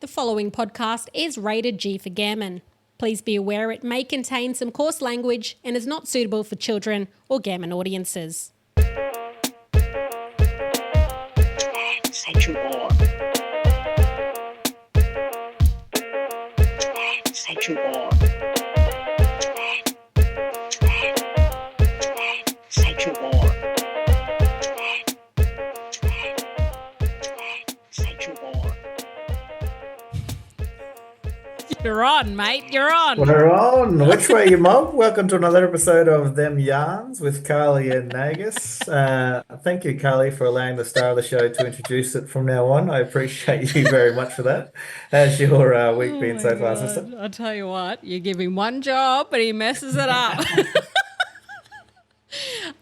The following podcast is rated G for gammon. Please be aware it may contain some coarse language and is not suitable for children or gammon audiences. Central War. Central War. Central War. Central War. You're on, mate. You're on. We're on. Which way, you mob? Welcome to another episode of Them Yarns with Carly and Nagus. Thank you, Carly, for allowing the star of the show to introduce it from now on. I appreciate you very much for that. How's your week been so far, sister? I'll tell you what, you give him one job, but he messes it up.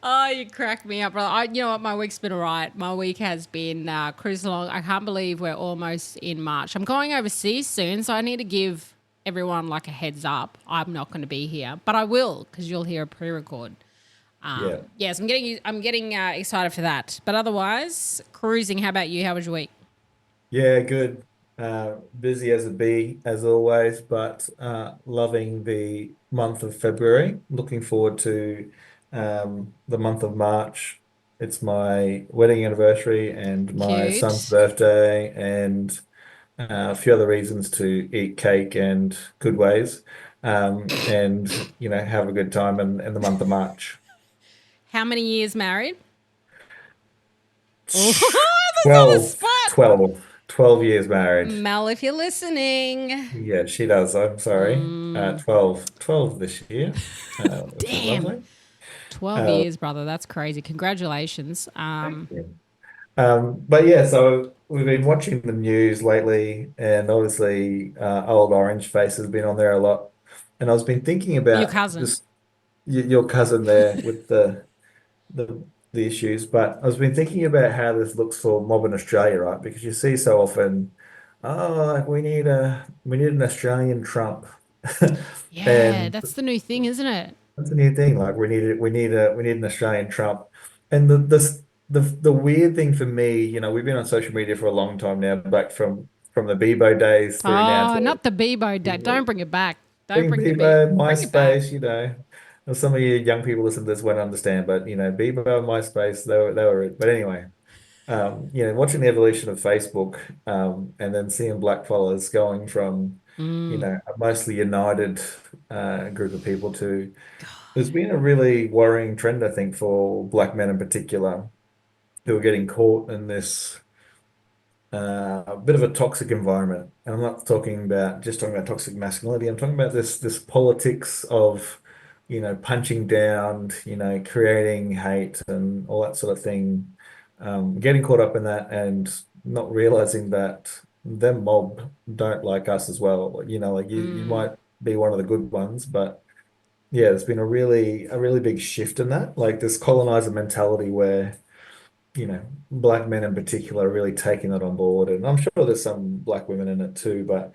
Oh, you crack me up, brother. You know what? My week's been all right. My week has been cruising along. I can't believe we're almost in March. I'm going overseas soon, so I need to give everyone like a heads up. I'm not going to be here, but I will because you'll hear a pre-record. Yes, I'm getting excited for that. But otherwise, cruising. How about you? How was your week? Yeah, good. Busy as a bee, as always, but loving the month of February. Looking forward to the month of March. It's my wedding anniversary and my Cute. son's birthday, and a few other reasons to eat cake and good ways, and have a good time in the month of March. How many years married? 12, 12 years married. Mel, if you're listening. Yeah, she does. I'm sorry. 12 this year. Which is Damn. lovely. 12 years, brother. That's crazy. Congratulations. Thank you. But yeah, so we've been watching the news lately, and obviously old Orange Face has been on there a lot. And I was been thinking about Your cousin. your cousin there with the issues, but I was been thinking about how this looks for mob in Australia, right? Because you see so often, like we need an Australian Trump. Yeah, And that's the new thing, isn't it? that's a new thing. Like we need an Australian Trump. And the weird thing for me, we've been on social media for a long time now, back from the Bebo days through now Oh, to not the Bebo dad. Don't bring it back. Don't being bring the Bebo, Bring it back. MySpace. Some of you young people listen to this won't understand, but Bebo and MySpace, they were it. But anyway, watching the evolution of Facebook, and then seeing black followers going from a mostly united group of people to there's been a really worrying trend, I think, for black men in particular, who are getting caught in this bit of a toxic environment. And I'm not talking about toxic masculinity. I'm talking about this politics of, punching down, creating hate and all that sort of thing. Getting caught up in that and not realizing that them mob don't like us as well. You might be one of the good ones, but yeah, there's been a really big shift in that, like this colonizer mentality where, black men in particular are really taking it on board. And I'm sure there's some black women in it too, but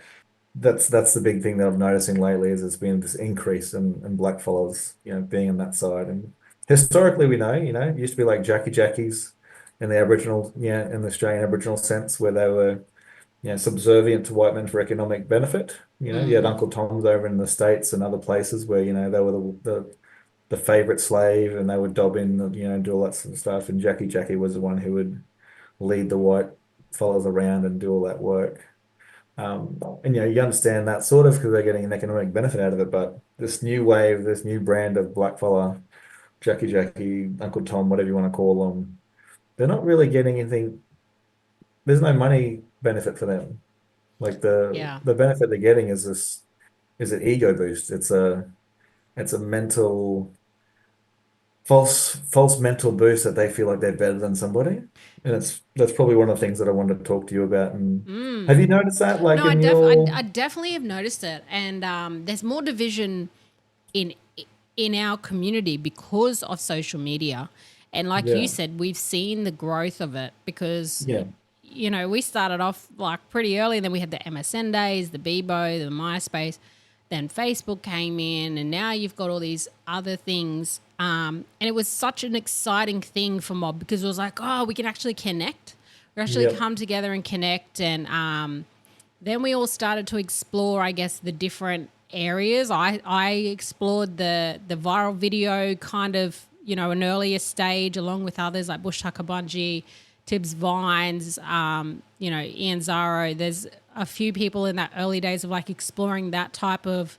that's the big thing that I'm noticing lately is there's been this increase in black followers, being on that side. And historically we know, it used to be like Jackies in the Aboriginal, in the Australian Aboriginal sense, where they were subservient to white men for economic benefit. You had Uncle Tom's over in the States and other places where, they were the favorite slave and they would dob in, do all that sort of stuff. And Jackie was the one who would lead the white fellas around and do all that work. And you understand that sort of because they're getting an economic benefit out of it. But this new wave, this new brand of black fella, Jackie, Uncle Tom, whatever you want to call them, they're not really getting anything. There's no money benefit for them. Like the benefit they're getting is an ego boost. It's a mental false mental boost that they feel like they're better than somebody. And that's probably one of the things that I wanted to talk to you about. And have you noticed that? Like No, in I definitely have noticed it. And there's more division in our community because of social media. And like you said, we've seen the growth of it because we started off like pretty early, and then we had the MSN days, the Bebo, the MySpace, then Facebook came in, and now you've got all these other things. And it was such an exciting thing for mob because it was like, oh, we can actually connect. We actually come together and connect, and then we all started to explore, I guess, the different areas. I explored the viral video kind of, an earlier stage along with others like Bush Tucker Bungee, Tibbs Vines, Ian Zaro. There's a few people in that early days of like exploring that type of,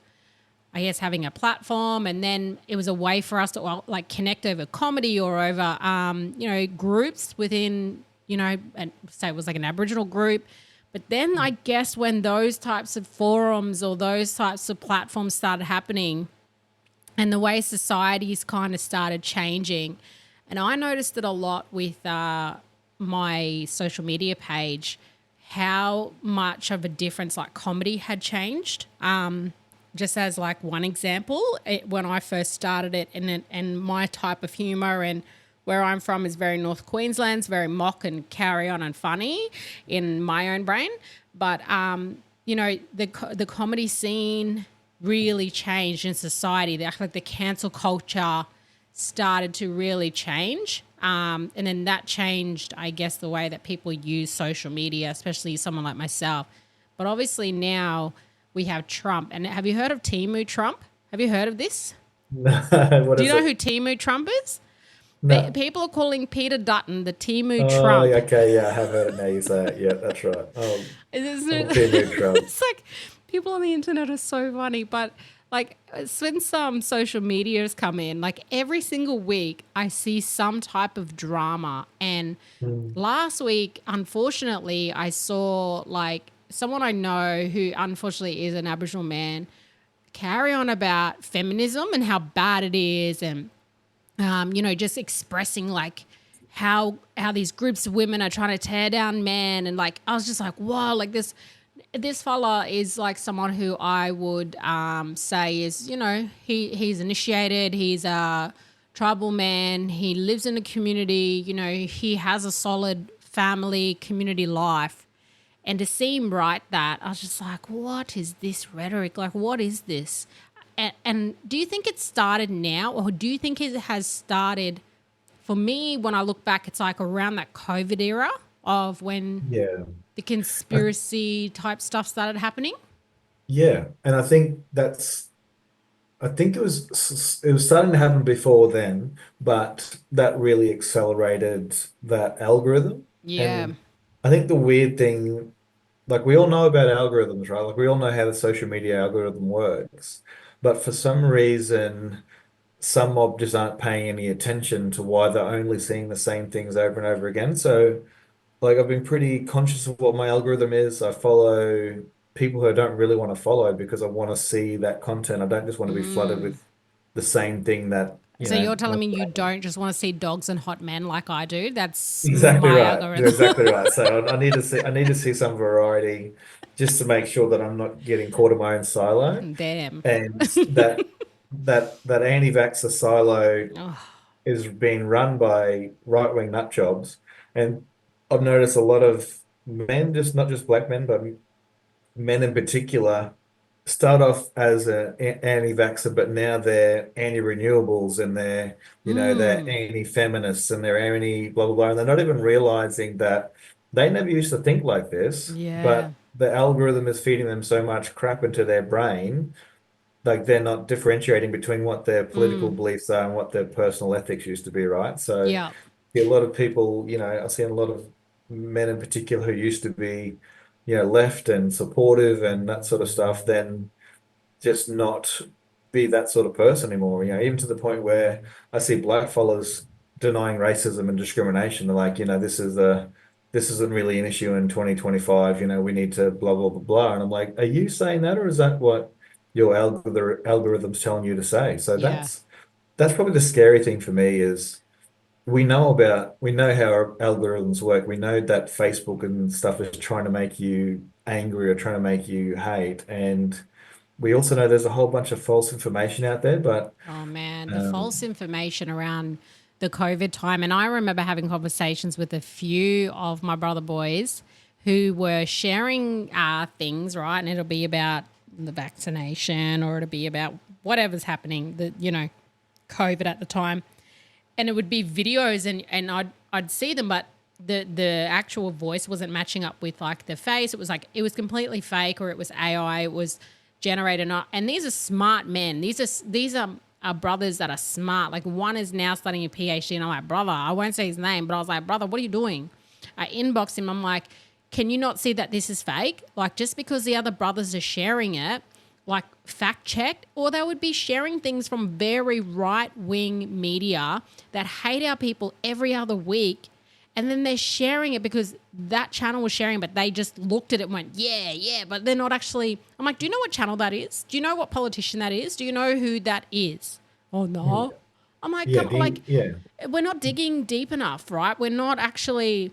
I guess, having a platform. And then it was a way for us to like connect over comedy or over, groups within, and say it was like an Aboriginal group. But then I guess when those types of forums or those types of platforms started happening and the way societies kind of started changing, and I noticed it a lot with my social media page, how much of a difference like comedy had changed. Just as like one example, when I first started it and my type of humour and where I'm from is very North Queensland, it's very mock and carry on and funny in my own brain. But, the comedy scene really changed in society. The cancel culture started to really change. And then that changed, I guess, the way that people use social media, especially someone like myself. But obviously now we have Trump. And have you heard of Timu Trump? Have you heard of this? No, Do you know who Timu Trump is? No. People are calling Peter Dutton the Timu Oh, Trump. okay, yeah, I have heard it now. You say it. Yeah, that's right. Oh, It's, Timu Trump. it's like people on the internet are so funny, but like since some social media has come in, like every single week I see some type of drama. And last week, unfortunately, I saw like someone I know who unfortunately is an Aboriginal man carry on about feminism and how bad it is, and just expressing like how these groups of women are trying to tear down men. And like I was just like, wow, like this fella is like someone who I would say is, he's initiated, he's a tribal man, he lives in a community, he has a solid family, community life. And to see him write that, I was just like, what is this rhetoric? Like, what is this? And do you think it started now, or do you think it has started? For me, when I look back, it's like around that COVID era of when Yeah. the conspiracy type stuff started happening. Yeah. And I think it was starting to happen before then, but that really accelerated that algorithm. Yeah. And I think the weird thing, like we all know about algorithms, right? Like we all know how the social media algorithm works. But for some reason, some mob just aren't paying any attention to why they're only seeing the same things over and over again. So, like, I've been pretty conscious of what my algorithm is. I follow people who I don't really want to follow because I want to see that content. I don't just want to be flooded with the same thing that, So you're telling me you don't just want to see dogs and hot men like I do? That's Exactly my right. You're algorithm. exactly right. So I need to see some variety just to make sure that I'm not getting caught in my own silo. Damn. And that anti-vaxxer silo Oh, is being run by right-wing nut jobs. And I've noticed a lot of men, just not just black men, but men in particular, start off as an anti-vaxxer, but now they're anti-renewables and they're anti-feminists and they're anti blah blah blah, and they're not even realizing that they never used to think like this, yeah. but the algorithm is feeding them so much crap into their brain, like they're not differentiating between what their political beliefs are and what their personal ethics used to be, right? So Yeah. a lot of people, I've seen a lot of men in particular who used to be, left and supportive and that sort of stuff, then just not be that sort of person anymore. Even to the point where I see black fellas denying racism and discrimination. They're like, this isn't really an issue in 2025. We need to blah blah blah blah. And I'm like, are you saying that, or is that what your algorithm's telling you to say? So Yeah. that's probably the scary thing for me is we know how our algorithms work. We know that Facebook and stuff is trying to make you angry or trying to make you hate. And we also know there's a whole bunch of false information out there, but Oh man, the false um, information around the COVID time. And I remember having conversations with a few of my brother boys who were sharing things, right? And it'll be about the vaccination or it'll be about whatever's happening, COVID at the time. And it would be videos and I'd see them, but the actual voice wasn't matching up with like the face. It was like it was completely fake, or it was AI. It was generated. And these are smart men. These are brothers that are smart. Like one is now studying a PhD, and I'm like, brother, I won't say his name, but I was like, brother, what are you doing? I inboxed him. I'm like, can you not see that this is fake? Like just because the other brothers are sharing it, like fact checked, or they would be sharing things from very right-wing media that hate our people every other week. And then they're sharing it because that channel was sharing, but they just looked at it and went, yeah, but they're not actually. I'm like, do you know what channel that is? Do you know what politician that is? Do you know who that is? Oh, no. I'm like, we're not digging deep enough, right? We're not actually.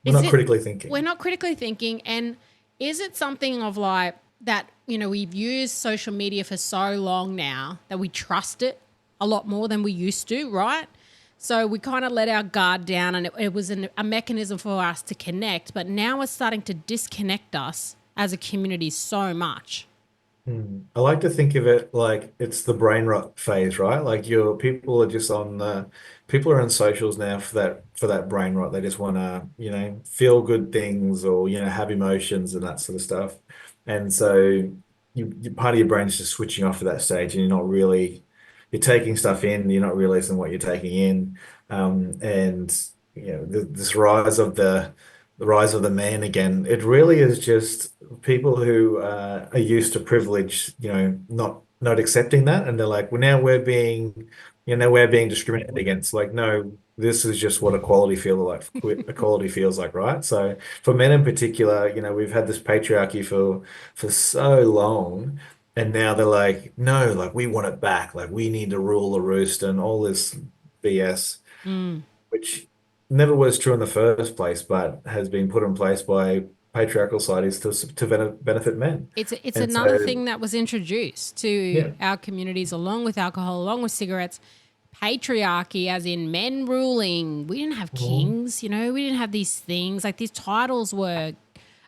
We're not critically thinking. We're not critically thinking. And is it something of like that, we've used social media for so long now that we trust it a lot more than we used to, right? So we kind of let our guard down, and it was a mechanism for us to connect. But now it's starting to disconnect us as a community so much. I like to think of it like it's the brain rot phase, right? Like people are just people are on socials now for that brain rot. They just want to, feel good things or, have emotions and that sort of stuff. And so part of your brain is just switching off at that stage, and you're taking stuff in, you're not realizing what you're taking in. And this rise of the man again, it really is just people who are used to privilege, not accepting that, and they're like, well, now we're being discriminated against. Like, no, this is just what equality feels like, right? So for men in particular, we've had this patriarchy for so long, and now they're like, no, like we want it back, like we need to rule the roost and all this BS, which never was true in the first place, but has been put in place by patriarchal societies to benefit men. It's another thing that was introduced to our communities, along with alcohol, along with cigarettes. Patriarchy, as in men ruling. We didn't have kings, we didn't have these things. Like these titles were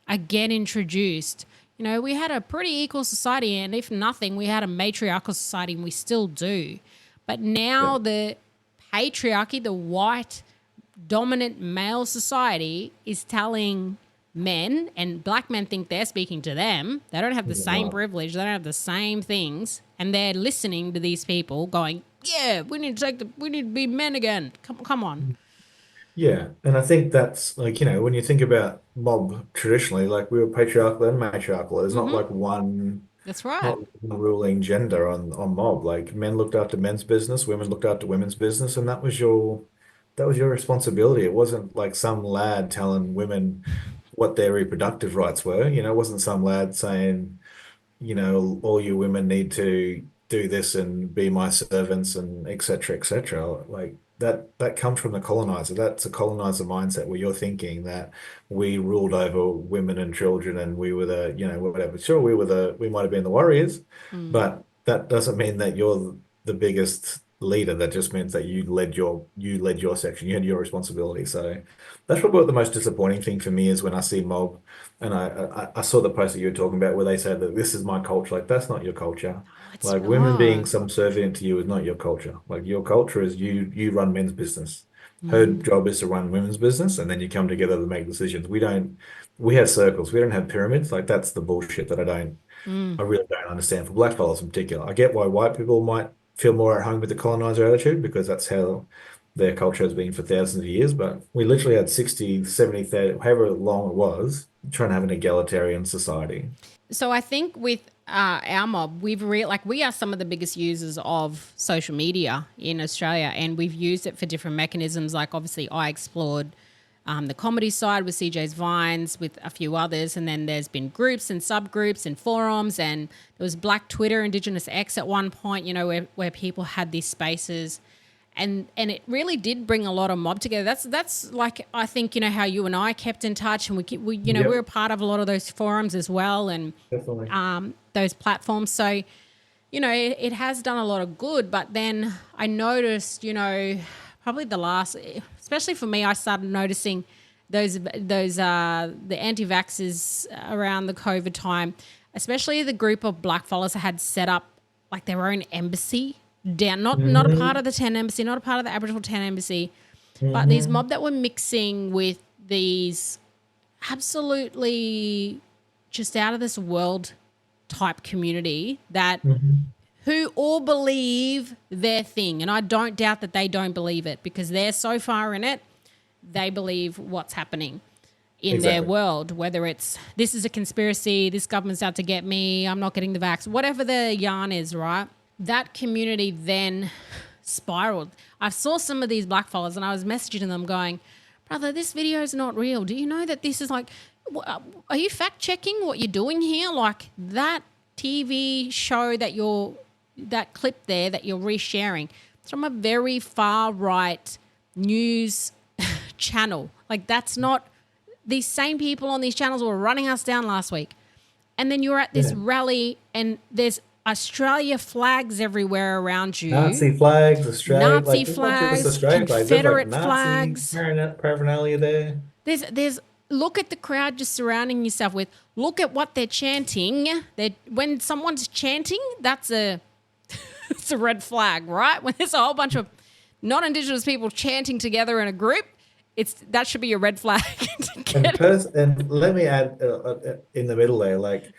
again introduced. We had a pretty equal society, and if nothing, we had a matriarchal society, and we still do. But now the patriarchy, the white dominant male society, is telling men, and black men think they're speaking to them. They don't have the same privilege. They don't have the same things. And they're listening to these people going, yeah, we need to be men again. Come on. Yeah, and I think that's like, when you think about mob traditionally, like we were patriarchal and matriarchal. There's not like one That's right. not one ruling gender on mob. Like men looked after men's business, women looked after women's business, and that was your responsibility. It wasn't like some lad telling women what their reproductive rights were. It wasn't some lad saying, all you women need to do this and be my servants and et cetera, et cetera. Like that comes from the colonizer. That's a colonizer mindset where you're thinking that we ruled over women and children and we were whatever. Sure, we might have been the warriors, but that doesn't mean that you're the biggest leader. That just means that you led your section. You had your responsibility. So that's probably what the most disappointing thing for me is when I see mob, and I saw the post that you were talking about where they said that this is my culture. Like that's not your culture. Like women being subservient to you is not your culture. Like your culture is you run men's business. Her job is to run women's business, and then you come together to make decisions. We have circles. We don't have pyramids. Like that's the bullshit that I really don't understand for black fellas in particular. I get why white people might feel more at home with the colonizer attitude because that's how their culture has been for thousands of years. But we literally had 60, 70, 30, however long it was, trying to have an egalitarian society. So I think with our mob, we are some of the biggest users of social media in Australia, and we've used it for different mechanisms. Like obviously I explored the comedy side with CJ's Vines with a few others, and then there's been groups and subgroups and forums, and there was Black Twitter, Indigenous X at one point, where people had these spaces, and it really did bring a lot of mob together. That's like, I think, how you and I kept in touch, and we're a part of a lot of those forums as well, and Definitely. Those platforms. So, it has done a lot of good, but then I noticed, probably especially for me, I started noticing the anti-vaxxers around the COVID time, especially the group of black fellas that had set up like their own embassy down, not a part of the 10 embassy, not a part of the Aboriginal 10 embassy, but these mob that were mixing with these absolutely just out of this world type community that who all believe their thing. And I don't doubt that they don't believe it because they're so far in it, they believe what's happening in their world, whether it's this is a conspiracy, this government's out to get me, I'm not getting the vax, whatever the yarn is, right? That community then spiraled. I saw some of these black fellas and I was messaging them going, brother, this video is not real. Do you know that this is like, are you fact checking what you're doing here? Like that TV show that clip there that you're resharing, it's from a very far right news channel. Like that's not, these same people on these channels were running us down last week. And then you're at this rally and there's Australia flags everywhere around you. Nazi flags, Australia, Nazi flags, Confederate flags. Paraphernalia there. There's look at the crowd just surrounding yourself with, look at what they're chanting. When someone's chanting, it's a red flag, right? When there's a whole bunch of non-Indigenous people chanting together in a group, that should be a red flag. And let me add in the middle there, like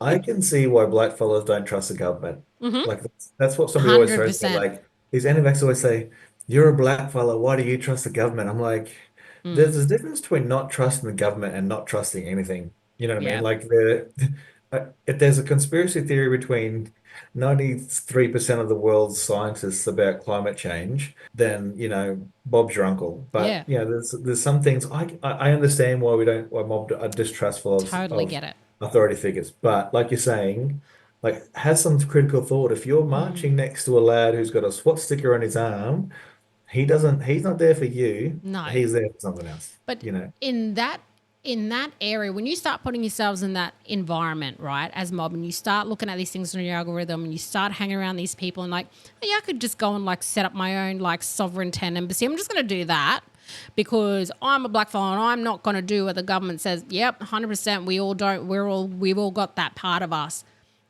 I can see why black fellows don't trust the government. Like that's what somebody always says. Like these anti-vaxxers always say, "You're a black fella. Why do you trust the government?" I'm like, there's a difference between not trusting the government and not trusting anything. You know what I mean? Like if there's a conspiracy theory between 93% of the world's scientists about climate change, then Bob's your uncle. But there's some things I understand why mob are distrustful Totally get it. authority figures. But like you're saying, like have some critical thought. If you're marching next to a lad who's got a SWAT sticker on his arm, he's not there for you. No. He's there for something else. But in that area, when you start putting yourselves in that environment, right, as mob, and you start looking at these things on your algorithm and you start hanging around these people and like, I could just go and like set up my own like sovereign 10 embassy. I'm just going to do that because I'm a black fellow and I'm not going to do what the government says. Yep, 100%. We've all got that part of us.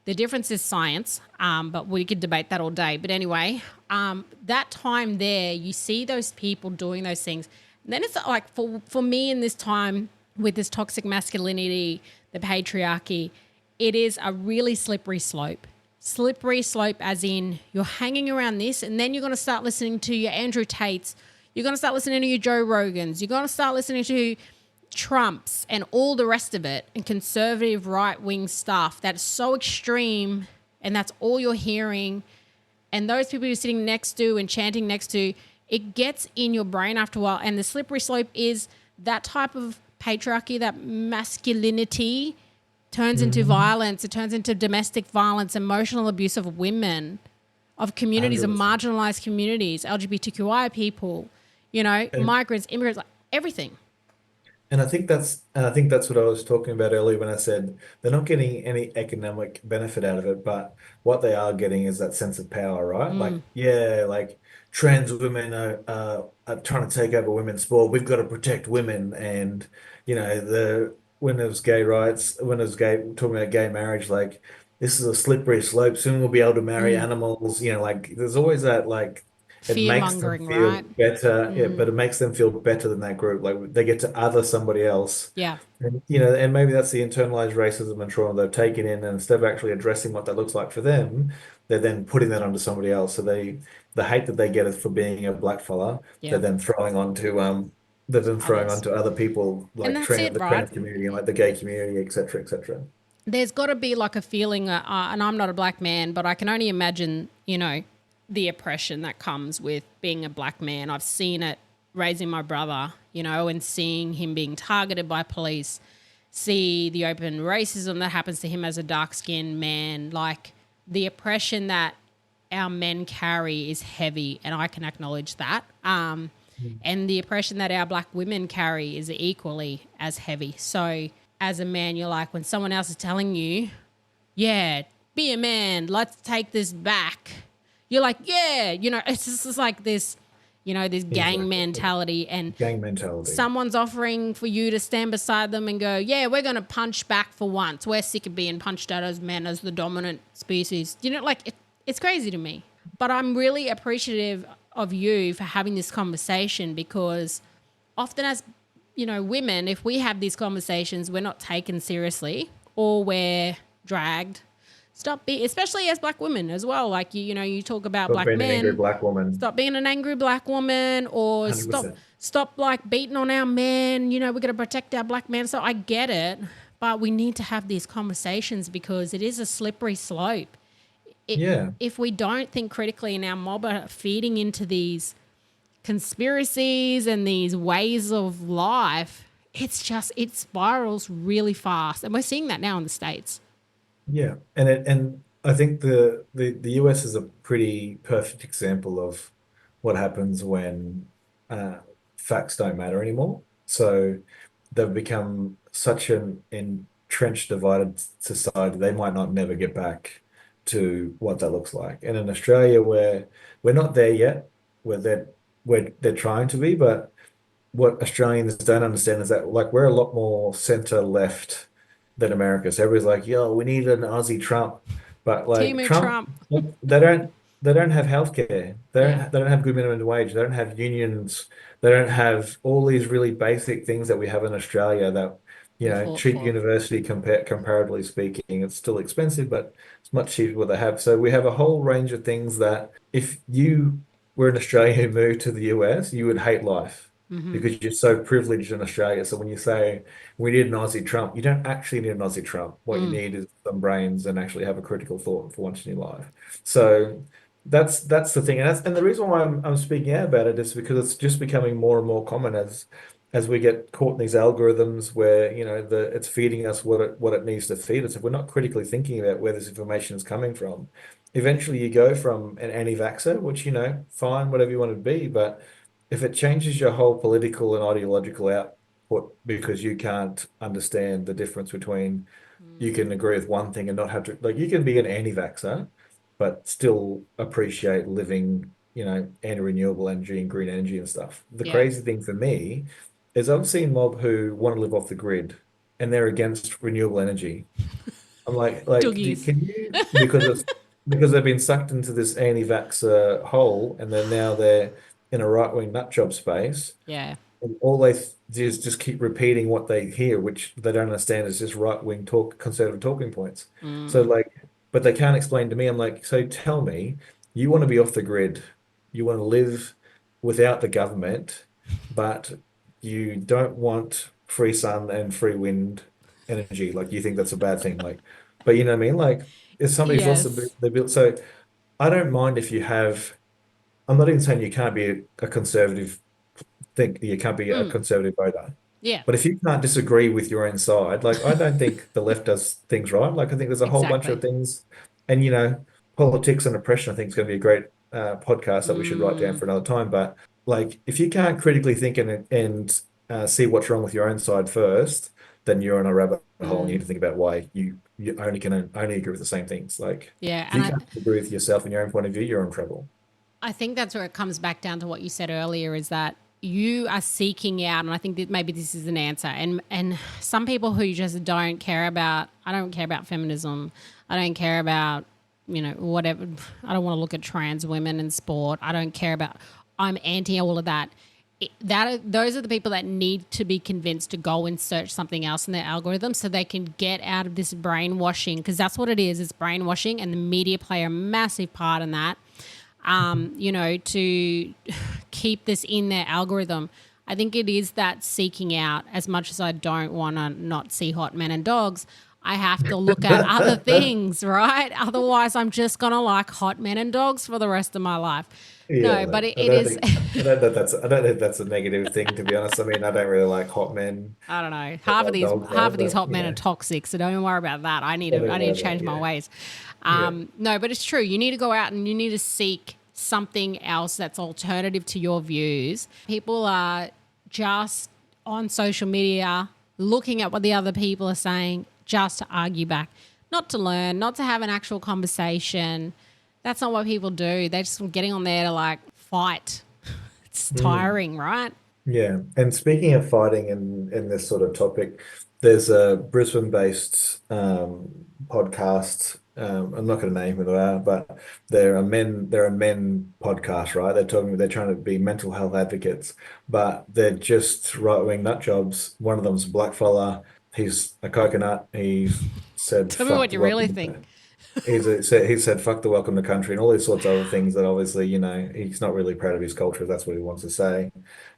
The difference is science, but we could debate that all day. But anyway, that time there, you see those people doing those things. And then it's like for me in this time, with this toxic masculinity, the patriarchy, it is a really slippery slope. Slippery slope as in you're hanging around this and then you're going to start listening to your Andrew Tates. You're going to start listening to your Joe Rogans. You're going to start listening to Trumps and all the rest of it and conservative right-wing stuff that's so extreme and that's all you're hearing. And those people you're sitting next to and chanting next to, it gets in your brain after a while. And the slippery slope is that type of patriarchy, that masculinity turns into violence. It turns into domestic violence, emotional abuse of women, of communities, 100%. Of marginalized communities, LGBTQI people, migrants, immigrants, like everything. And I think that's what I was talking about earlier when I said they're not getting any economic benefit out of it, but what they are getting is that sense of power, right? Like trans women are trying to take over women's sport. We've got to protect women, and when it was gay rights, when it was talking about gay marriage, like this is a slippery slope. Soon we'll be able to marry animals. Like there's always that like. It makes them feel better, but it makes them feel better than that group. Like they get to other somebody else. Yeah. And, and maybe that's the internalized racism and trauma they've taken in, and instead of actually addressing what that looks like for them, they're then putting that onto somebody else. So the hate that they get for being a black fella, they're then throwing onto other people, like the trans community and like the gay community, etc., etc. There's got to be like a feeling, and I'm not a black man, but I can only imagine, the oppression that comes with being a black man. I've seen it raising my brother, and seeing him being targeted by police, see the open racism that happens to him as a dark-skinned man. Like the oppression that our men carry is heavy, and I can acknowledge that. And the oppression that our black women carry is equally as heavy. So as a man, you're like, when someone else is telling you, yeah, be a man, let's take this back, you're like, yeah, it's just like this, this gang mentality. And someone's offering for you to stand beside them and go, yeah, we're going to punch back for once. We're sick of being punched at as men, as the dominant species. It's crazy to me. But I'm really appreciative of you for having this conversation, because often as, women, if we have these conversations, we're not taken seriously or we're dragged. Stop being, especially as black women as well. Like, you talk about Stop black being an angry men. black woman. Stop being an angry black woman, or stop 100%. stop like beating on our men. We're going to protect our black men. So I get it, but we need to have these conversations because it is a slippery slope. Yeah. If we don't think critically and our mob are feeding into these conspiracies and these ways of life, it spirals really fast. And we're seeing that now in the States. Yeah. And I think the US is a pretty perfect example of what happens when uh, facts don't matter anymore. So they've become such an entrenched, divided society, they might not never get back to what that looks like. And in Australia, where we're not there yet, where they're trying to be, but what Australians don't understand is that like we're a lot more center left than America. So everybody's like, yo, we need an Aussie Trump. But like Timu Trump, Trump. they don't have healthcare. Yeah. They don't have good minimum wage. They don't have unions. They don't have all these really basic things that we have in Australia that, We fought cheap for. university comparatively speaking, it's still expensive, but it's much cheaper what they have. So we have a whole range of things that if you were in Australia who moved to the US, you would hate life because you're so privileged in Australia. So when you say we need an Aussie Trump, you don't actually need an Aussie Trump. What you need is some brains and actually have a critical thought for once in your life. So that's the thing, and the reason why I'm speaking out about it is because it's just becoming more and more common as we get caught in these algorithms where it's feeding us what it needs to feed us. If we're not critically thinking about where this information is coming from, eventually you go from an anti-vaxxer, which fine, whatever you want to be, but if it changes your whole political and ideological output because you can't understand the difference between you can agree with one thing and not have to, like, you can be an anti-vaxxer but still appreciate living anti-renewable energy and green energy and stuff. The Yeah. crazy thing for me is I've seen mob who want to live off the grid and they're against renewable energy. I'm like, Doogies. can you, because they've been sucked into this anti-vaxxer hole and then now they're in a right-wing nut job space. Yeah. And all they do is just keep repeating what they hear, which they don't understand is just right-wing conservative talking points. So but they can't explain to me. I'm like, so tell me, you want to be off the grid, you want to live without the government, but you don't want free sun and free wind energy. Like you think that's a bad thing. Like, but you know what I mean? Like if somebody's lost Yes. the bill, so I don't mind if you have. I'm not even saying you can't be a conservative. Think you can't be a conservative voter. Yeah. But if you can't disagree with your own side, like I don't think the left does things right. Like I think there's a whole bunch of Exactly. things, and politics and oppression. I think is going to be a great podcast that we should write down for another time. But like, if you can't critically think and see what's wrong with your own side first, then you're in a rabbit hole, and you need to think about why you only can only agree with the same things. Like Yeah. if And you can't agree with yourself and your own point of view, you're in trouble. I think that's where it comes back down to what you said earlier is that you are seeking out, and I think that maybe this is an answer. And some people who just don't care about, I don't care about feminism. I don't care about, whatever. I don't want to look at trans women in sport. I don't care about, I'm anti all of that. Those are the people that need to be convinced to go and search something else in their algorithm so they can get out of this brainwashing, because that's what it is. It's brainwashing, and the media play a massive part in that. To keep this in their algorithm. I think it is that seeking out, as much as I don't want to not see hot men and dogs, I have to look at other things, right? Otherwise, I'm just going to like hot men and dogs for the rest of my life. Yeah, No, but like, it is, I don't think that's a negative thing, to be honest. I mean, I don't really like hot men I don't know. or Half of these dogs, half right? of these But hot men are toxic, so don't worry about that. I need don't to I worry need to about change my yeah. ways. Yeah. No, but it's true. You need to go out and you need to seek something else that's alternative to your views. People are just on social media looking at what the other people are saying just to argue back, not to learn, not to have an actual conversation. That's not what people do. They're just getting on there to like fight. It's tiring, right? Yeah. And speaking of fighting in this sort of topic, there's a Brisbane-based podcast I'm not going to name who they are, but they're a men podcast, right? They're trying to be mental health advocates, but they're just right-wing nut jobs. One of them's a black fella. He's a coconut. He said, Tell me fuck what the you really welcome. think. He said, fuck the welcome to country and all these sorts of other things that obviously, he's not really proud of his culture. That's what he wants to say.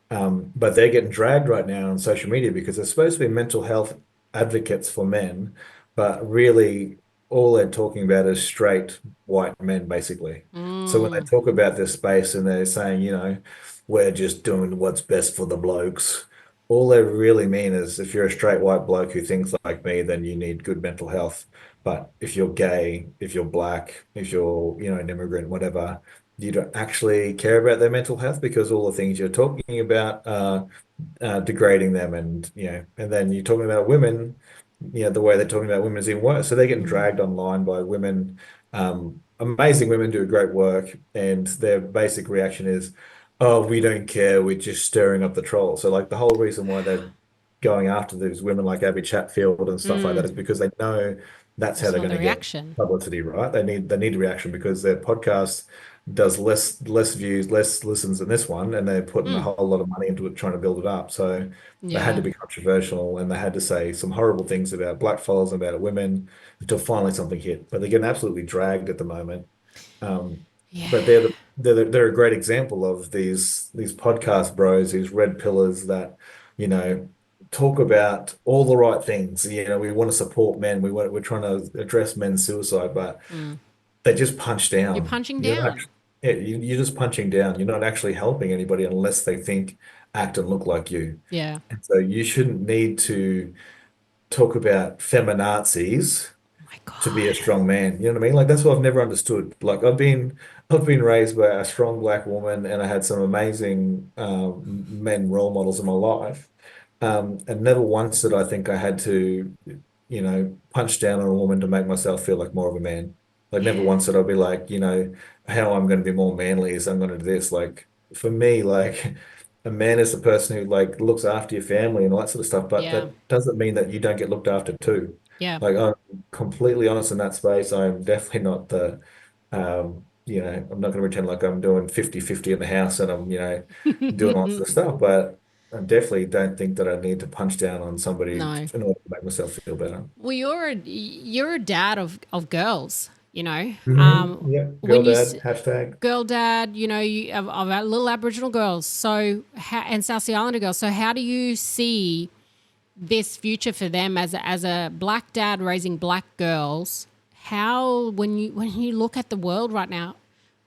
But they're getting dragged right now on social media because they're supposed to be mental health advocates for men, but really all they're talking about is straight white men, basically. So when they Mm, talk about this space and they're saying, we're just doing what's best for the blokes, all they really mean is if you're a straight white bloke who thinks like me, then you need good mental health. But if you're gay, if you're black, if you're, an immigrant, whatever, you don't actually care about their mental health because all the things you're talking about are degrading them, and then you're talking about women, the way they're talking about women is even worse. So they're getting mm, dragged online by women. Amazing women do great work, and their basic reaction is, "Oh, we don't care. We're just stirring up the troll." So like the whole reason why they're going after these women like Abby Chatfield and stuff like that mm. is because they know that's how Just they're want going the to get reaction. publicity, right? They need a reaction because their podcast does less views, less listens than this one, and they're putting a Mm, whole lot of money into it trying to build it up. So they had to yeah. be controversial and they had to say some horrible things about black fellas and about women until finally something hit. But they're getting absolutely dragged at the moment. Um, Yeah. but they're a great example of these podcast bros, these red pillars that, you know, talk about all the right things. We want to support men. We're trying to address men's suicide, but Mm. they just punch You're down. punching You're not down. actually, yeah, you're just punching down. You're not actually helping anybody unless they think, act, and look like you. Yeah. And so you shouldn't need to talk about feminazis Oh my to be a God. strong man. You know what I mean? Like that's what I've never understood. Like I've been raised by a strong black woman, and I had some amazing men role models in my life. And never once did I think I had to, punch down on a woman to make myself feel like more of a man. Like never Yeah. once did I be like, how I'm going to be more manly is I'm going to do this. Like for me, like a man is the person who like looks after your family and all that sort of stuff. But Yeah. that doesn't mean that you don't get looked after too. Yeah. Like I'm completely honest in that space. I'm definitely not I'm not going to pretend like I'm doing 50-50 in the house and I'm, doing all sorts of stuff, but I definitely don't think that I need to punch down on somebody No. in order to make myself feel better. Well, you're a dad of girls, Yeah, when girl you dad, hashtag. girl dad, of our little Aboriginal girls, and South Sea Islander girls. So how do you see this future for them as a black dad raising black girls? How when you look at the world right now,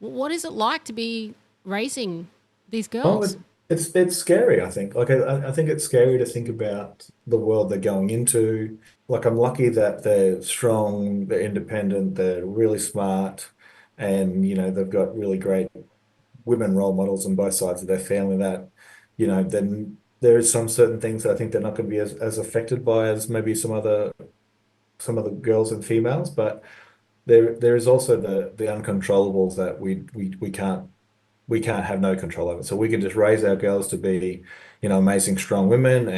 what is it like to be raising these Oh, girls? it's scary, I think. Like I think it's scary to think about the world they're going into. Like I'm lucky that they're strong, they're independent, they're really smart, and they've got really great women role models on both sides of their family that, then there is some certain things that I think they're not going to be as affected by as maybe some of the girls and females, but there is also the uncontrollables that we can't have no control over. So we can just raise our girls to be, amazing, strong women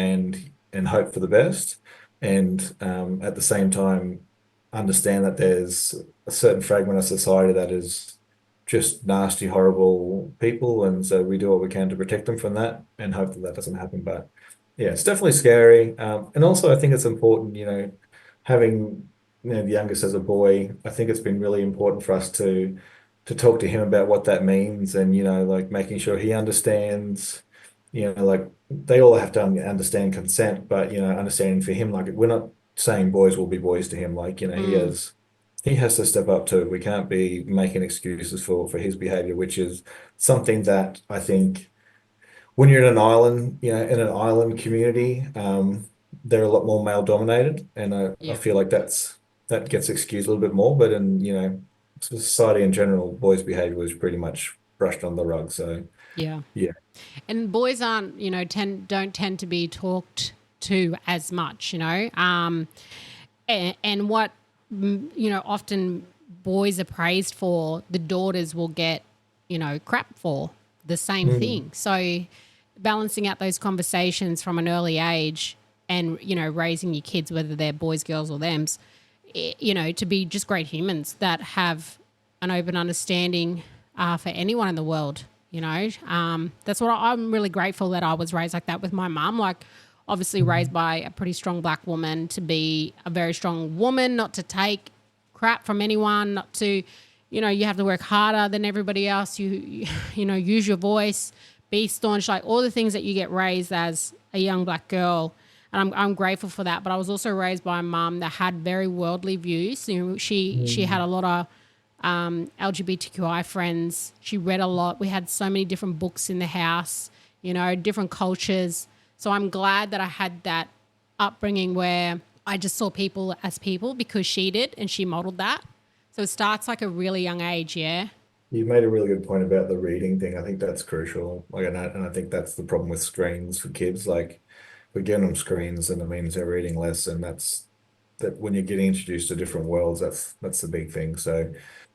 and hope for the best. And at the same time, understand that there's a certain fragment of society that is just nasty, horrible people. And so we do what we can to protect them from that and hope that that doesn't happen. But yeah, it's definitely scary. And also, I think it's important, having, the youngest as a boy, I think it's been really important for us to talk to him about what that means and like making sure he understands, like they all have to understand consent, but understanding for him, like we're not saying boys will be boys to him, like Mm, he has to step up too. We can't be making excuses for his behavior, which is something that I think when you're in an island, in an island community, they're a lot more male dominated, and I yeah, feel like that gets excused a little bit more. But in society in general, boys' behavior was pretty much brushed on the rug. So yeah. yeah, And boys aren't, don't tend to be talked to as much, and what often boys are praised for, the daughters will get crap for the same Mm. thing. So balancing out those conversations from an early age and raising your kids, whether they're boys, girls, or thems, to be just great humans that have an open understanding for anyone in the world. That's what I'm really grateful that I was raised like that with my mum. Like, obviously raised by a pretty strong black woman to be a very strong woman, not to take crap from anyone, not to, you have to work harder than everybody else. You use your voice, be staunch, like all the things that you get raised as a young black girl. And I'm grateful for that. But I was also raised by a mum that had very worldly views. She had a lot of LGBTQI friends. She read a lot. We had so many different books in the house, different cultures. So I'm glad that I had that upbringing where I just saw people as people because she did and she modeled that. So it starts like a really young age, yeah. You made a really good point about the reading thing. I think that's crucial. Like, and I think that's the problem with screens for kids. Like, we're giving them screens, and it means they're reading less. And that when you're getting introduced to different worlds, that's the big thing. So,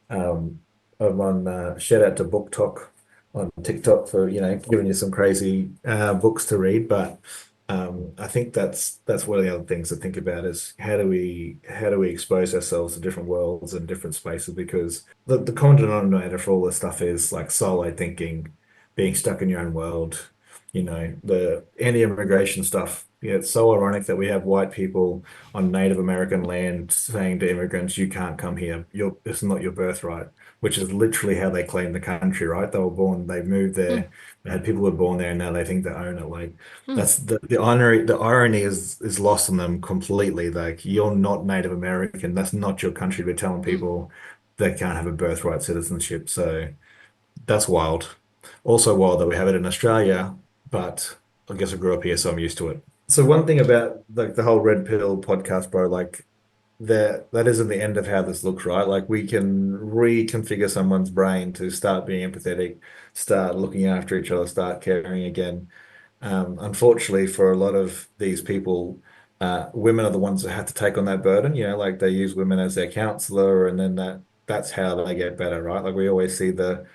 I'm on shout out to Book Talk on TikTok for giving you some crazy books to read. But I think that's one of the other things to think about is how do we expose ourselves to different worlds and different spaces, because the common denominator for all this stuff is like solo thinking, being stuck in your own world. The anti-immigration stuff. It's so ironic that we have white people on Native American land saying to immigrants, "You can't come here. This is not your birthright," which is literally how they claim the country, right? They were born, they moved there, they had people who were born there, and now they think they own it. Like, that's the irony. The irony is lost on them completely. Like, you're not Native American. That's not your country. We're telling people they can't have a birthright citizenship. So that's wild. Also wild that we have it in Australia, but I guess I grew up here, so I'm used to it. So one thing about like the whole red pill podcast, bro, like that isn't the end of how this looks, right? Like, we can reconfigure someone's brain to start being empathetic, start looking after each other, start caring again. Unfortunately, for a lot of these people, women are the ones that have to take on that burden. Like, they use women as their counselor, and then that's how they get better, right? Like, we always see the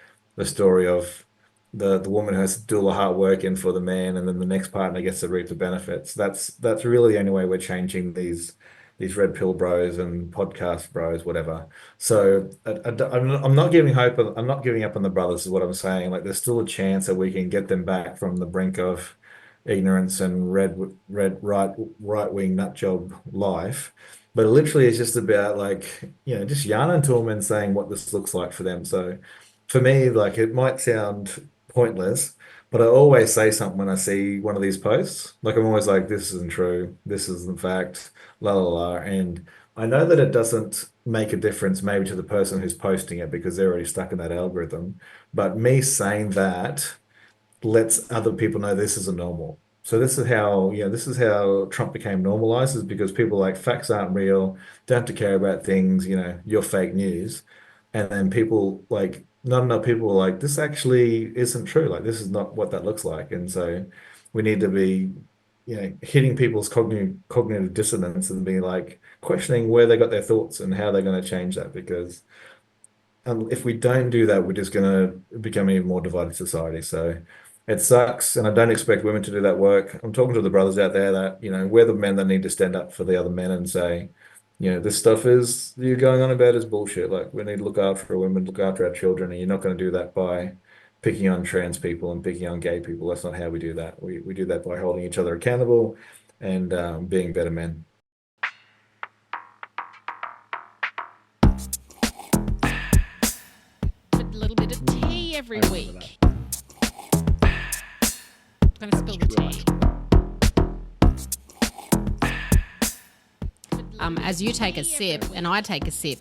story of the woman who has to do all the hard work in for the man, and then the next partner gets to reap the benefits. That's really the only way we're changing these red pill bros and podcast bros, whatever. So I'm not giving hope. I'm not giving up on the brothers, is what I'm saying. Like, there's still a chance that we can get them back from the brink of ignorance and right wing nut job life. But literally, it's just about like just yarning to them and saying what this looks like for them. So for me, like, it might sound pointless, but I always say something when I see one of these posts. Like, I'm always like, this isn't true. This isn't fact. La la la. And I know that it doesn't make a difference maybe to the person who's posting it because they're already stuck in that algorithm. But me saying that lets other people know this isn't normal. So this is how Trump became normalized, is because people are like, facts aren't real, don't have to care about things, you're fake news. And then people like, not enough people are like, this actually isn't true. Like, this is not what that looks like. And so we need to be, hitting people's cognitive dissonance and be like questioning where they got their thoughts and how they're going to change that. Because if we don't do that, we're just going to become an even more divided society. So it sucks, and I don't expect women to do that work. I'm talking to the brothers out there that, we're the men that need to stand up for the other men and say, this stuff is you're going on about is bullshit. Like, we need to look after our women, look after our children, and you're not going to do that by picking on trans people and picking on gay people. That's not how we do that. We do that by holding each other accountable and being better men. A little bit of tea every week. I'm going to spill the tea. As you take a sip and I take a sip,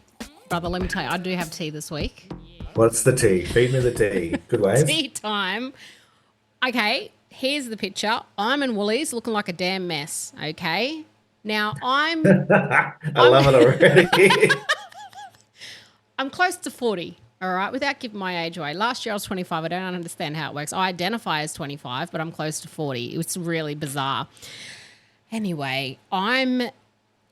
brother, let me tell you, I do have tea this week. What's the tea? Feed me the tea. Good ways. Tea time. Okay, here's the picture. I'm in Woolies looking like a damn mess, okay? Now, I love it already. I'm close to 40, all right, without giving my age away. Last year I was 25. I don't understand how it works. I identify as 25, but I'm close to 40. It's really bizarre. Anyway, I'm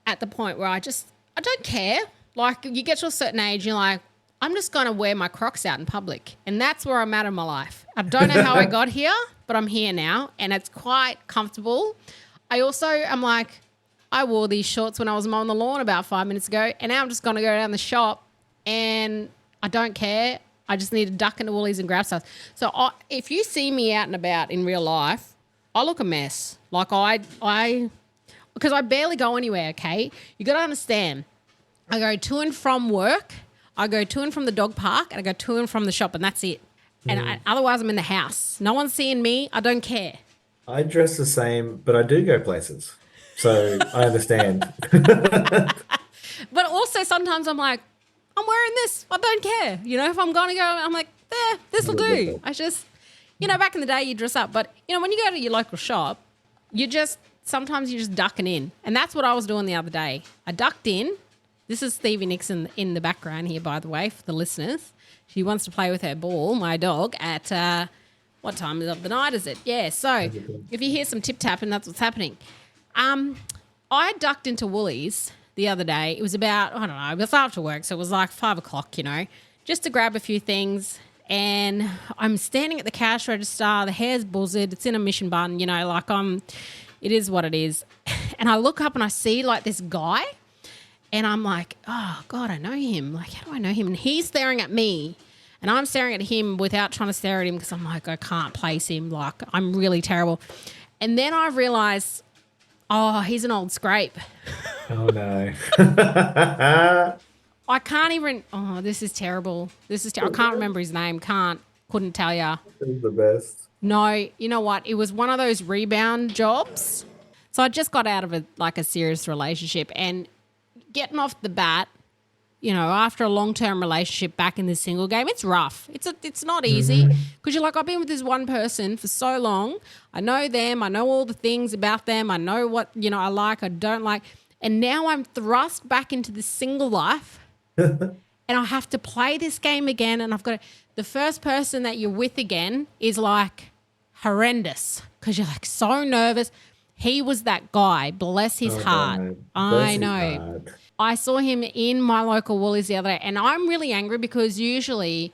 at the point where I don't care. Like, you get to a certain age, you're like, I'm just going to wear my Crocs out in public. And that's where I'm at in my life. I don't know how I got here, but I'm here now, and it's quite comfortable. I also am like, I wore these shorts when I was mowing the lawn about 5 minutes ago, and now I'm just going to go down the shop and I don't care. I just need to duck into Woolies and grab stuff. So if you see me out and about in real life, I look a mess. Like because I barely go anywhere, okay? You got to understand, I go to and from work, I go to and from the dog park, and I go to and from the shop, and that's it. And otherwise I'm in the house. No one's seeing me. I don't care. I dress the same, but I do go places. So I understand. But also sometimes I'm like, I'm wearing this. I don't care. You know, if I'm going to go, I'm like, there, this will do. I just, back in the day you dress up. But, when you go to your local shop, sometimes you're just ducking in. And that's what I was doing the other day. I ducked in. This is Stevie Nixon in the background here, by the way, for the listeners. She wants to play with her ball, my dog, at what time of the night is it? Yeah, so if you hear some tip-tapping, that's what's happening. I ducked into Woolies the other day. It was about, I don't know, it was after work, so it was like 5 o'clock, just to grab a few things. And I'm standing at the cash register, the hair's buzzed, it's in a mission bun, it is what it is. And I look up and I see like this guy, and I'm like, oh, God, I know him. Like, how do I know him? And he's staring at me, and I'm staring at him without trying to stare at him because I'm like, I can't place him. Like, I'm really terrible. And then I realised, oh, he's an old scrape. Oh, no. I can't even, oh, this is terrible. I can't remember his name. Couldn't tell you. It's the best. No, you know what? It was one of those rebound jobs. So I just got out of a serious relationship, and getting off the bat, after a long-term relationship back in the single game, it's rough. It's not easy because you're like, I've been with this one person for so long. I know them. I know all the things about them. I know what, I like, I don't like. And now I'm thrust back into this single life and I have to play this game again. And the first person that you're with again is like horrendous because you're like so nervous. He was that guy. Bless his heart. No. I know. I saw him in my local Woolies the other day, and I'm really angry because usually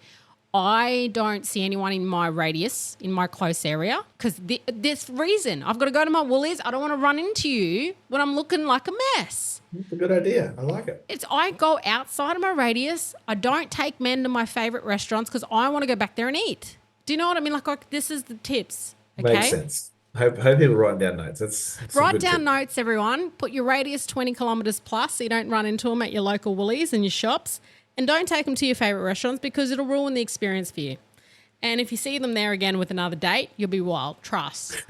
I don't see anyone in my radius, in my close area, because this reason. I've got to go to my Woolies. I don't want to run into you when I'm looking like a mess. It's a good idea. I like it. I go outside of my radius. I don't take men to my favourite restaurants because I want to go back there and eat. Do you know what I mean? Like this is the tips. Okay? Makes sense. Hope people write down notes. It's write down notes, everyone. Put your radius 20 kilometres plus so you don't run into them at your local Woolies and your shops. And don't take them to your favourite restaurants because it'll ruin the experience for you. And if you see them there again with another date, you'll be wild. Trust.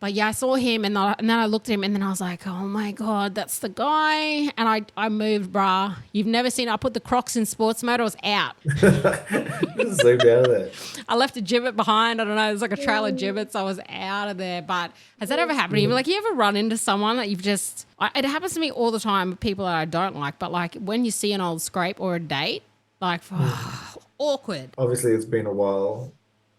But yeah, I saw him and then I looked at him and then I was like, oh my God, that's the guy. And I moved, brah. You've never seen, I put the Crocs in sports mode. I was out. Just zoomed out of there. I left a gibbet behind. I don't know. There's like a trail of gibbets. I was out of there. But has that ever happened to you? Like, you ever run into someone that you've just, it happens to me all the time with people that I don't like. But like when you see an old scrape or a date, like, awkward. Obviously, it's been a while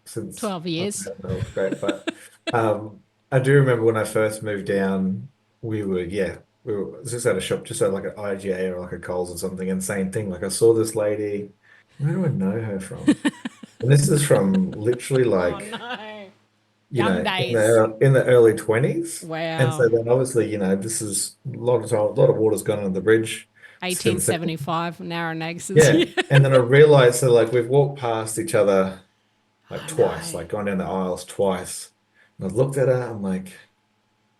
since 12 years. I've been on a but I do remember when I first moved down, we were just at a shop, just at like an IGA or like a Coles or something, and same thing. Like I saw this lady, where do I know her from? And this is from literally like, Oh no. you Young know, days. in the early 20s. And so Wow. then obviously, this is a lot of water's gone under the bridge since then. 1875, narrow nags. Yeah. And then I realized that like we've walked past each other like twice, no. like gone down the aisles twice. And I looked at her, I'm like,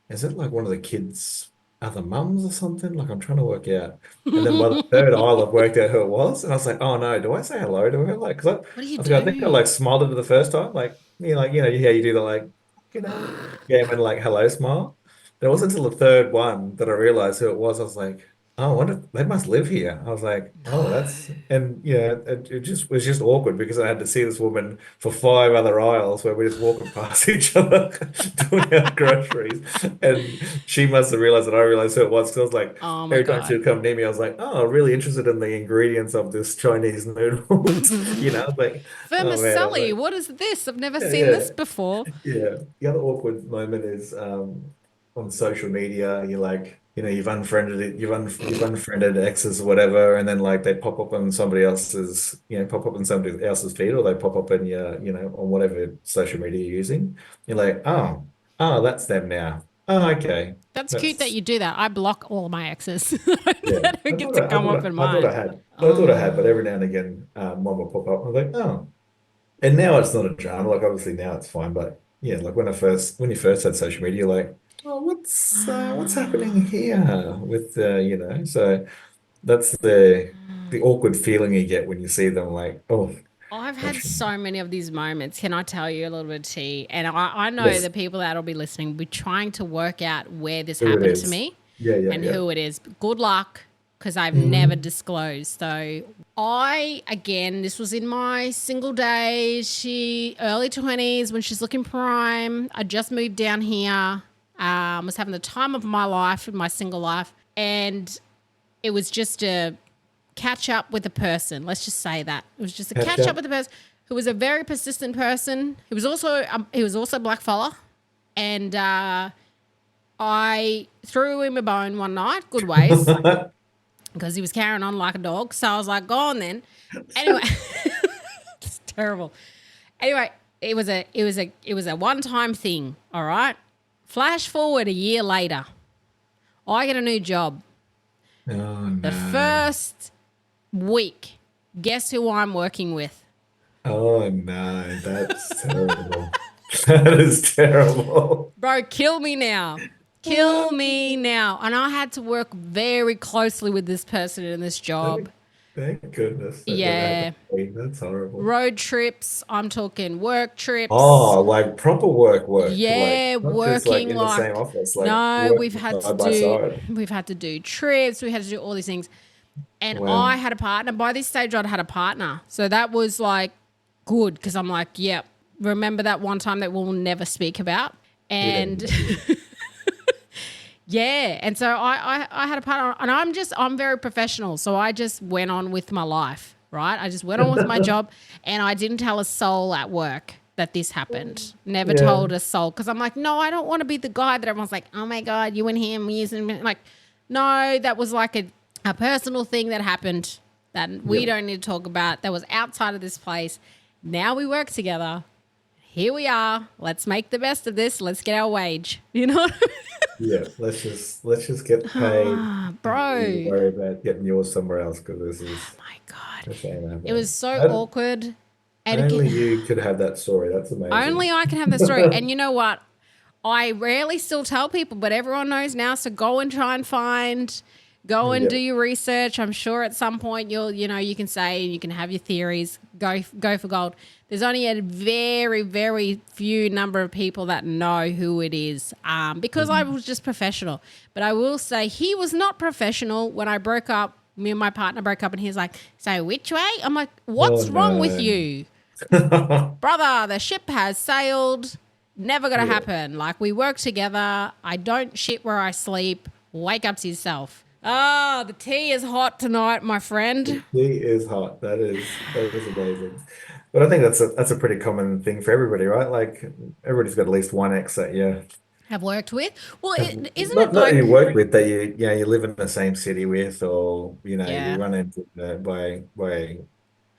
is it like one of the kids' other mums or something? Like I'm trying to work out. And then by the third aisle, I've worked out who it was. And I was like, oh no, do I say hello to her? Like, because What do you I think I do? like smiled at her the first time. Like, how you do the like, game and like hello smile. But it wasn't until the third one that I realized who it was. I was like, oh, I wonder, they must live here. I was like, oh, that's, and it just was just awkward because I had to see this woman for 5 other aisles where we're just walking past each other doing our groceries. And she must have realized that I realized who it was. Because I was like, Oh my every time she God. would come near me, I was like, oh, I'm really interested in the ingredients of this Chinese noodles. I was like, oh man, I was Vermicelli, like, what is this? I've never yeah, seen yeah. this before. Yeah. The other awkward moment is on social media, you're like, you've unfriended exes or whatever, and then like they pop up on somebody else's, pop up on somebody else's feed, or they pop up in your, on whatever social media you're using. You're like, oh, that's them now. Oh, okay. That's cute that you do that. I block all of my exes. Yeah. They don't get to come up in I thought I mine. had. I thought I had, but every now and again, one will pop up. I was like, oh. And now it's not a drama. Like obviously now it's fine, but yeah, like when you first had social media, you're like, oh, what's happening here with So that's the awkward feeling you get when you see them. Like, oh, I've had gosh, so many of these moments. Can I tell you a little bit of tea? And I know yes, the people that will be listening will be trying to work out where this who it happened to is. me Yeah, yeah, and yeah. who it is. Good luck, because I've never Mhm. disclosed. So again, this was in my single days, early 20s when she's looking prime. I just moved down here, was having the time of my life in my single life. And it was just a catch up with a person. Let's just say that. It was just a Catch catch up up. with a person who was a very persistent person. He was also a black fella. And I threw him a bone one night, good ways, because he was carrying on like a dog. So I was like, go on then. Anyway, it's terrible. Anyway, it was a one-time thing, all right? Flash forward a year later. I get a new job. Oh The no. first week, guess who I'm working with? Oh no, that's terrible. That is terrible. Bro, kill me now. Kill me now. And I had to work very closely with this person in this job. Thank, thank goodness that never happened Yeah. to me. That's horrible. Road trips. I'm talking work trips. Oh, like proper work, like Yeah, not just like working in the same like office, like no, working side by side. we've had to do trips, we had to do all these things. And I Wow. had a partner. By this stage I'd had a partner. So that was like good because I'm like, yep, remember that one time that we'll never speak about? Yeah. And yeah, and so I had a partner, and I'm very professional, so I just went on with my life, right? I just went on with my job, and I didn't tell a soul at work that this happened. Never Yeah. told a soul because I'm like, no, I don't want to be the guy that everyone's like, oh my god, you and him using like, no, that was like a personal thing that happened that we Yep. don't need to talk about. That was outside of this place. Now we work together. Here we are. Let's make the best of this. Let's get our wage. You know what I mean? Yeah. Let's just get paid and you Bro. worry about getting yours somewhere else because My God. this ain't It was happening. so awkward. And Only again, you could have that story. That's amazing. only I can have that story. And you know what? I rarely still tell people, but everyone knows now. So go and try and go and do Yep. your research. I'm sure at some point you can say, you can have your theories, go for gold. There's only a very, very few number of people that know who it is because I was just professional. But I will say he was not professional when I broke up. Me and my partner broke up and he's like, so which way? I'm like, Oh what's wrong with no. you? Brother, the ship has sailed. Never gonna Yeah. happen. Like we work together. I don't shit where I sleep. Wake up to yourself. Ah, the tea is hot tonight, my friend. He is hot. That is amazing. But I think that's a pretty common thing for everybody, right? Like everybody's got at least one ex that you Have worked with. Well, have isn't it not that like, you work with that you live in the same city with or you yeah. run into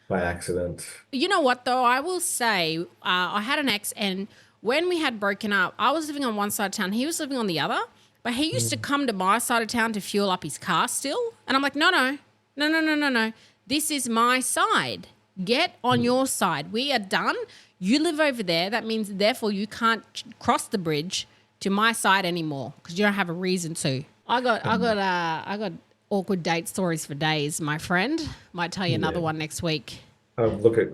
by accident. You know what though? I will say, I had an ex, and when we had broken up, I was living on one side of town. He was living on the other, but he used to come to my side of town to fuel up his car still. And I'm like, no, no, no, no, no, no, no. This is my side. Get on your side. We are done. You live over there. That means therefore you can't cross the bridge to my side anymore because you don't have a reason to. I got awkward date stories for days, my friend. Might tell you another Yeah. one next week. Look at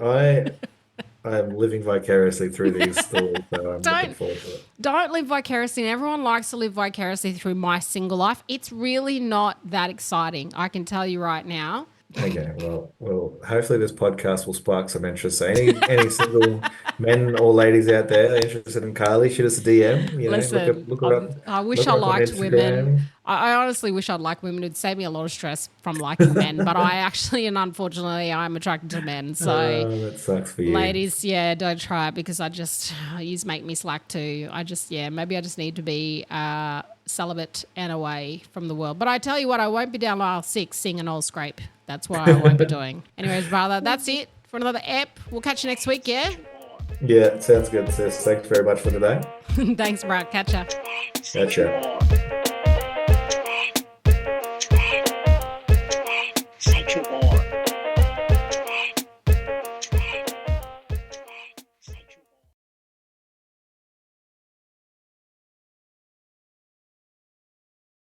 I am living vicariously through these stories, so I'm looking Don't forward to it. don't live vicariously. Everyone likes to live vicariously through my single life. It's really not that exciting. I can tell you right now. Okay, well, hopefully this podcast will spark some interest. So any single men or ladies out there interested in Carly, shoot us a DM. Listen, Look her up, I wish look I her up on liked women. Instagram. I honestly wish I'd like women. It'd save me a lot of stress from liking men. But I actually, and unfortunately, I'm attracted to men. So, Oh, that sucks for you. ladies, yeah, don't try it because you make me slack too. Maybe I just need to be celibate and away from the world. But I tell you what, I won't be down aisle 6 singing old scrape. That's what I won't be doing. Anyways, brother, that's it for another ep. We'll catch you next week, yeah? Yeah, sounds good, sis. Thanks very much for today. Thanks, Brad. Catch ya. Sexual. Gotcha.